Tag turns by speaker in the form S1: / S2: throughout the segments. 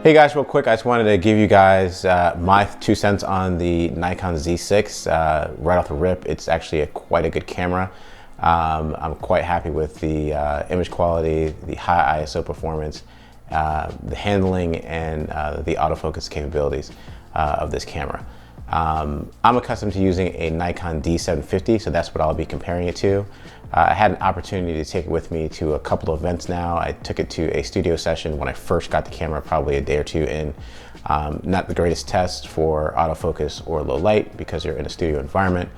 S1: Hey guys, real quick, I just wanted to give you guys my 2 cents on the Nikon Z6 right off the rip. It's actually quite a good camera. I'm quite happy with the image quality, the high ISO performance, the handling, and the autofocus capabilities of this camera. I'm accustomed to using a Nikon D750, so that's what I'll be comparing it to. I had an opportunity to take it with me to a couple of events now. I took it to a studio session when I first got the camera, probably a day or two in. Not the greatest test for autofocus or low light because you're in a studio environment.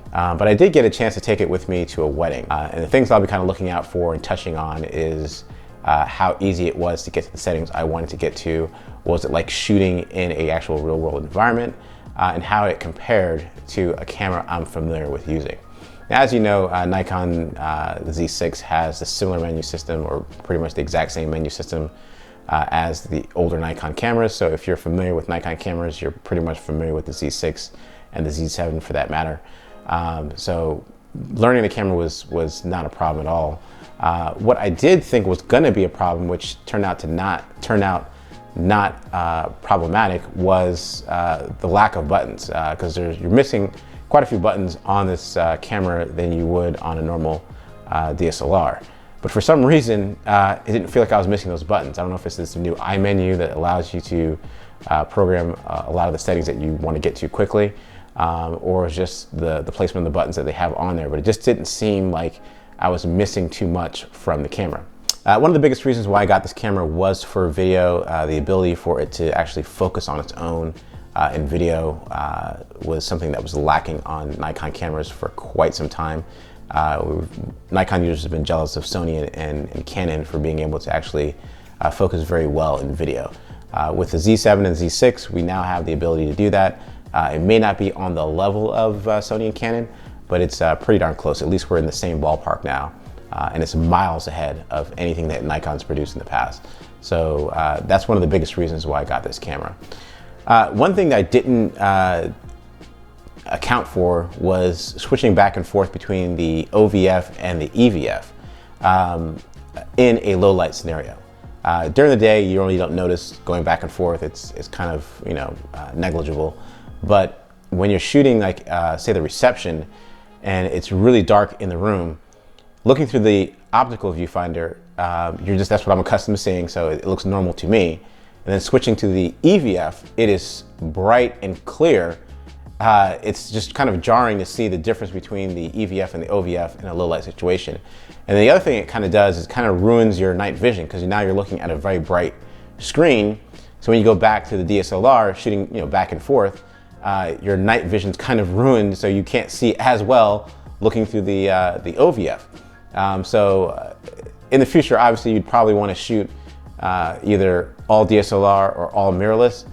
S1: But I did get a chance to take it with me to a wedding. And the things I'll be kind of looking out for and touching on is how easy it was to get to the settings I wanted to get to. What was it like shooting in an actual real world environment? And how it compared to a camera I'm familiar with using. Now, as you know, Nikon Z6 has a similar menu system, or pretty much the exact same menu system as the older Nikon cameras. So if you're familiar with Nikon cameras, you're pretty much familiar with the Z6 and the Z7 for that matter. So learning the camera was not a problem at all. What I did think was gonna be a problem, which turned out to not turn out problematic, was the lack of buttons, because you're missing quite a few buttons on this camera than you would on a normal DSLR. But for some reason, it didn't feel like I was missing those buttons. I don't know if it's this new iMenu that allows you to program a lot of the settings that you want to get to quickly, or it's just the placement of the buttons that they have on there, but it just didn't seem like I was missing too much from the camera. One of the biggest reasons why I got this camera was for video. The ability for it to actually focus on its own in video was something that was lacking on Nikon cameras for quite some time. Nikon users have been jealous of Sony and Canon for being able to actually focus very well in video. With the Z7 and Z6, we now have the ability to do that. It may not be on the level of Sony and Canon, but it's pretty darn close. At least we're in the same ballpark now. And it's miles ahead of anything that Nikon's produced in the past. So that's one of the biggest reasons why I got this camera. One thing that I didn't account for was switching back and forth between the OVF and the EVF in a low light scenario. During the day, you really don't notice going back and forth. It's kind of negligible. But when you're shooting, like say the reception, and it's really dark in the room, looking through the optical viewfinder, that's what I'm accustomed to seeing, so it looks normal to me. And then switching to the EVF, it is bright and clear. It's just kind of jarring to see the difference between the EVF and the OVF in a low light situation. And the other thing it kind of does is kind of ruins your night vision, because now you're looking at a very bright screen. So when you go back to the DSLR, shooting back and forth, your night vision's kind of ruined, so you can't see as well looking through the OVF. So in the future, obviously, you'd probably want to shoot either all DSLR or all mirrorless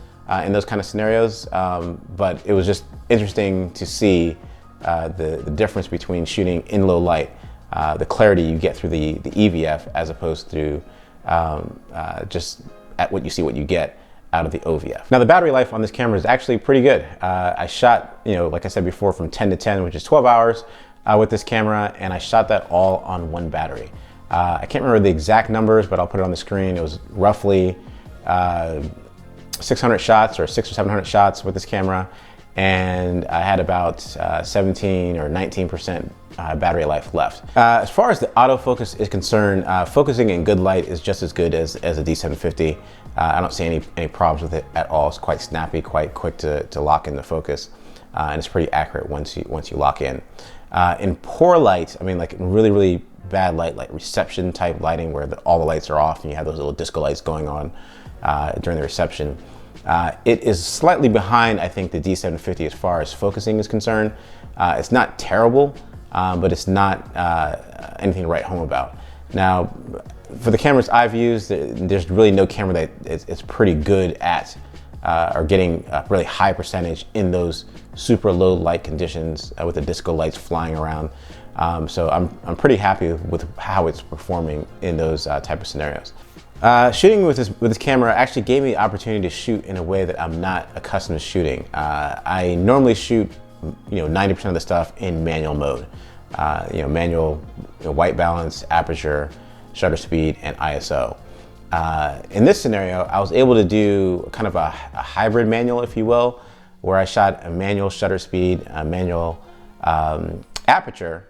S1: in those kind of scenarios. But it was just interesting to see the difference between shooting in low light, the clarity you get through the EVF, as opposed to just at what you get out of the OVF. Now, the battery life on this camera is actually pretty good. I shot, like I said before, from 10 to 10, which is 12 hours with this camera, and I shot that all on one battery. I can't remember the exact numbers, but I'll put it on the screen. It was roughly 600 shots or 600 or 700 shots with this camera, and I had about 17 or 19% battery life left. As far as the autofocus is concerned, focusing in good light is just as good as a D750. I don't see any problems with it at all. It's quite snappy, quite quick to lock in the focus, and it's pretty accurate once you lock in. In poor light, I mean, like in really, really bad light, like reception type lighting, where all the lights are off and you have those little disco lights going on during the reception, it is slightly behind, I think, the D750 as far as focusing is concerned. It's not terrible, but it's not anything to write home about. Now, for the cameras I've used, there's really no camera that it's pretty good at or getting a really high percentage in those super low light conditions with the disco lights flying around. So I'm pretty happy with how it's performing in those type of scenarios. Shooting with this camera actually gave me the opportunity to shoot in a way that I'm not accustomed to shooting. I normally shoot 90% of the stuff in manual mode. Manual white balance, aperture, shutter speed, and ISO. In this scenario, I was able to do kind of a hybrid manual, if you will, where I shot a manual shutter speed, a manual aperture,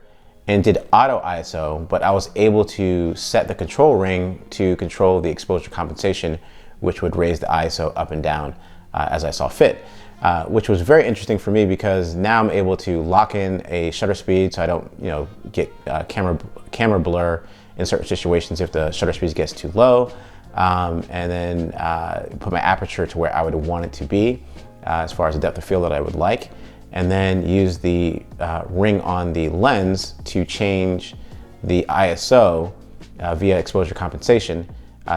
S1: and did auto ISO, but I was able to set the control ring to control the exposure compensation, which would raise the ISO up and down as I saw fit, which was very interesting for me because now I'm able to lock in a shutter speed so I don't, get camera blur in certain situations if the shutter speed gets too low, and then put my aperture to where I would want it to be as far as the depth of field that I would like, and then use the ring on the lens to change the ISO via exposure compensation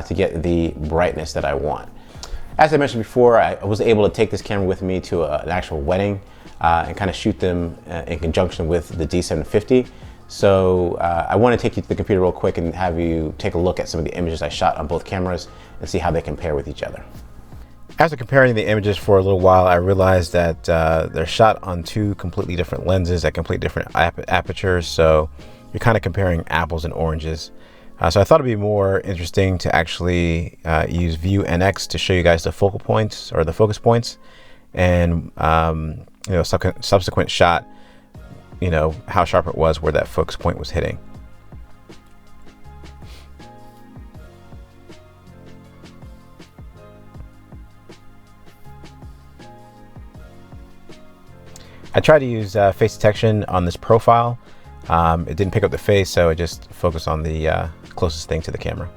S1: to get the brightness that I want. As I mentioned before, I was able to take this camera with me to an actual wedding and kind of shoot them in conjunction with the D750. So I want to take you to the computer real quick and have you take a look at some of the images I shot on both cameras and see how they compare with each other. After comparing the images for a little while, I realized that they're shot on two completely different lenses at completely different apertures, so you're kind of comparing apples and oranges. So I thought it'd be more interesting to actually use View NX to show you guys the focal points or the focus points, and subsequent shot, how sharp it was where that focus point was hitting. I tried to use face detection on this profile. It didn't pick up the face, so I just focused on the closest thing to the camera.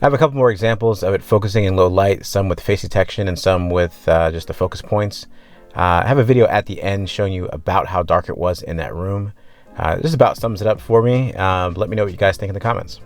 S1: I have a couple more examples of it focusing in low light, some with face detection and some with just the focus points. I have a video at the end showing you about how dark it was in that room. This about sums it up for me. Let me know what you guys think in the comments.